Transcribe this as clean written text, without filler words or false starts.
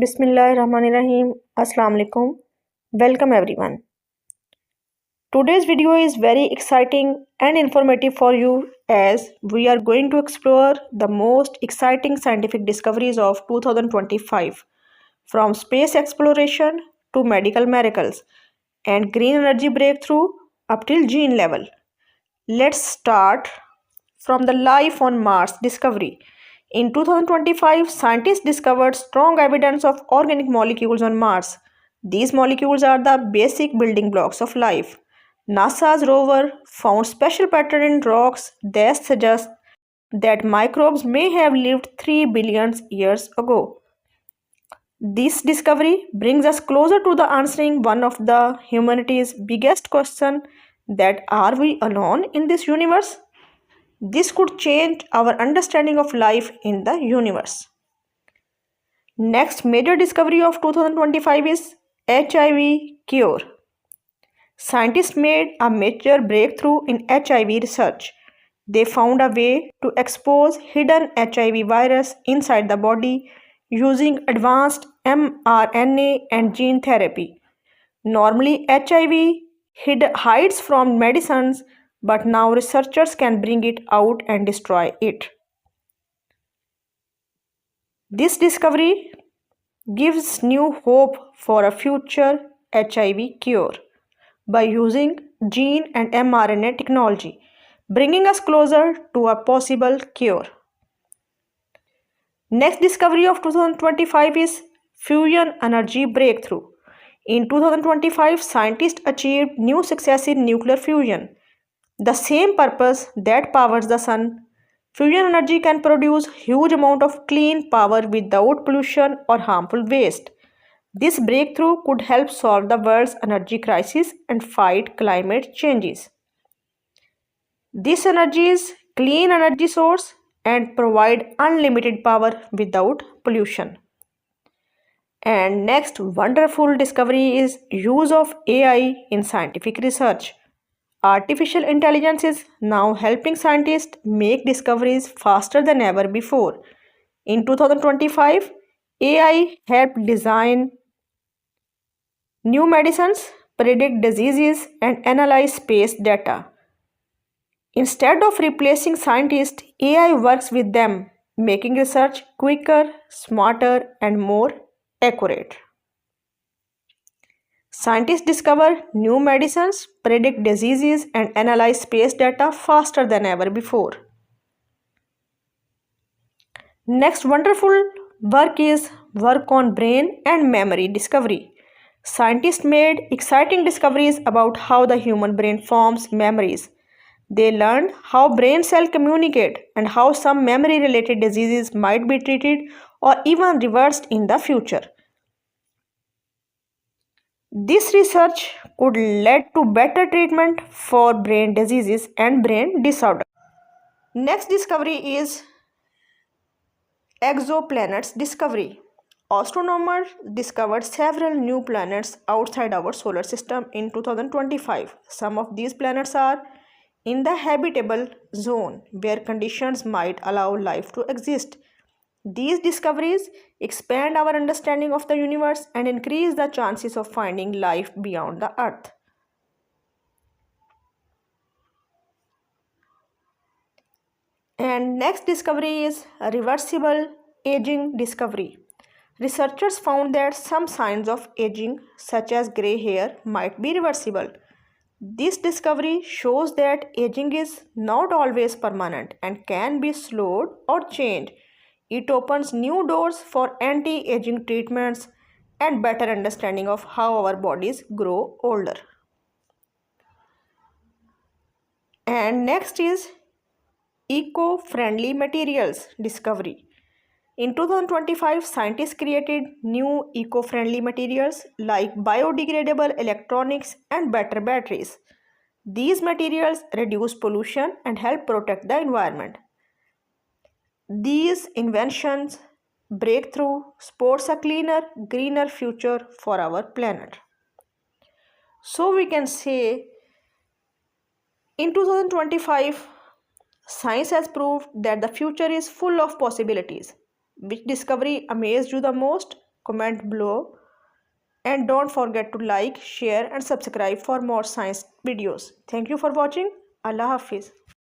Bismillahirrahmanirrahim. Assalamu alaikum. Welcome everyone. Today's video is very exciting and informative for you as we are going to explore the most exciting scientific discoveries of 2025 from space exploration to medical miracles and green energy breakthrough up till gene level. Let's start from the life on Mars discovery. In 2025, scientists discovered strong evidence of organic molecules on Mars. These molecules are the basic building blocks of life. NASA's rover found special patterns in rocks that suggest that microbes may have lived 3 billion years ago. This discovery brings us closer to the answering one of the humanity's biggest questions, that are we alone in this universe? This could change our understanding of life in the universe. Next major discovery of 2025 is HIV cure. Scientists made a major breakthrough in HIV research. They found a way to expose hidden HIV virus inside the body using advanced mRNA and gene therapy. Normally, HIV hides from medicines, but now researchers can bring it out and destroy it. This discovery gives new hope for a future HIV cure by using gene and mRNA technology, bringing us closer to a possible cure. Next discovery of 2025 is fusion energy breakthrough. In 2025, scientists achieved new success in nuclear fusion, the same purpose that powers the sun. Fusion energy can produce huge amount of clean power without pollution or harmful waste. This breakthrough could help solve the world's energy crisis and fight climate changes. This energy is clean energy source and provide unlimited power without pollution. And next wonderful discovery is use of AI in scientific research. Artificial intelligence is now helping scientists make discoveries faster than ever before. In 2025, AI helped design new medicines, predict diseases, and analyze space data. Instead of replacing scientists, AI works with them, making research quicker, smarter, and more accurate. Scientists discover new medicines, predict diseases, and analyze space data faster than ever before. Next wonderful work is work on brain and memory discovery. Scientists made exciting discoveries about how the human brain forms memories. They learned how brain cells communicate and how some memory related diseases might be treated or even reversed in the future. This research could lead to better treatment for brain diseases and brain disorders. Next discovery is exoplanets discovery. Astronomers discovered several new planets outside our solar system in 2025. Some of these planets are in the habitable zone where conditions might allow life to exist. These discoveries expand our understanding of the universe and increase the chances of finding life beyond the Earth. And next discovery is reversible aging discovery. Researchers found that some signs of aging, such as gray hair, might be reversible. This discovery shows that aging is not always permanent and can be slowed or changed. It opens new doors for anti-aging treatments and better understanding of how our bodies grow older. And next is eco-friendly materials discovery. In 2025, scientists created new eco-friendly materials like biodegradable electronics and better batteries. These materials reduce pollution and help protect the environment. These inventions breakthrough supports a cleaner, greener future for our planet. So we can say in 2025, science has proved that the future is full of possibilities. Which discovery amazed you the most? comment below. And don't forget to like, share and subscribe for more science videos. Thank you for watching. Allah Hafiz.